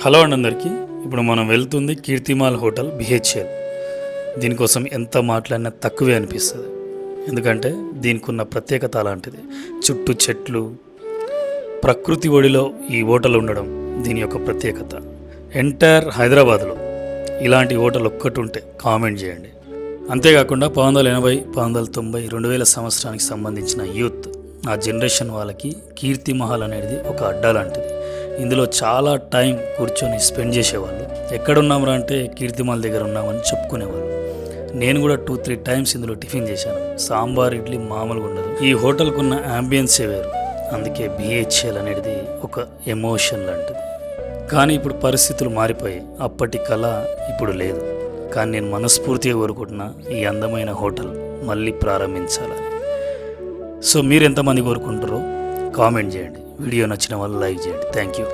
Hello అండి అందరికీ. ఇప్పుడు మనం వెళ్తుంది కీర్తిమాల్ హోటల్ బిహెచ్ఎల్. దీనికోసం ఎంత మాట్లాడినా తక్కువే అనిపిస్తుంది. ఎందుకంటే దీనికి ఉన్న ప్రత్యేకత అలాంటిది. చుట్టూ చెట్లు, ప్రకృతి ఒడిలో ఈ హోటల్ ఉండడం దీని యొక్క ప్రత్యేకత. ఎంటైర్ హైదరాబాద్లో ఇలాంటి హోటల్ ఒక్కటి ఉంటే కామెంట్ చేయండి. అంతేకాకుండా 1980, 1990, 2000 సంవత్సరానికి సంబంధించిన యూత్, ఆ జనరేషన్ వాళ్ళకి కీర్తిమహల్ అనేది ఒక అడ్డా లాంటిది. ఇందులో చాలా టైం కూర్చొని స్పెండ్ చేసేవాళ్ళు. ఎక్కడున్నామరా అంటే కీర్తిమహల్ దగ్గర ఉన్నామని చెప్పుకునేవాళ్ళు. నేను కూడా 2-3 టైమ్స్ ఇందులో టిఫిన్ చేశాను. సాంబార్ ఇడ్లీ మామూలుగా ఉండదు. ఈ హోటల్కు ఉన్న యాంబియన్సే వేరు. అందుకే బిహెచ్ఎల్ అనేది ఒక ఎమోషన్ లాంటిది. కానీ ఇప్పుడు పరిస్థితులు మారిపోయాయి. అప్పటి కళ ఇప్పుడు లేదు. కానీ నేను మనస్ఫూర్తిగా కోరుకుంటున్నా ఈ అందమైన హోటల్ మళ్ళీ ప్రారంభించాలని. సో మీరు ఎంతమంది కోరుకుంటారో కామెంట్ చేయండి. వీడియో నచ్చిన వాళ్ళు లైక్ చేయండి. Thank you.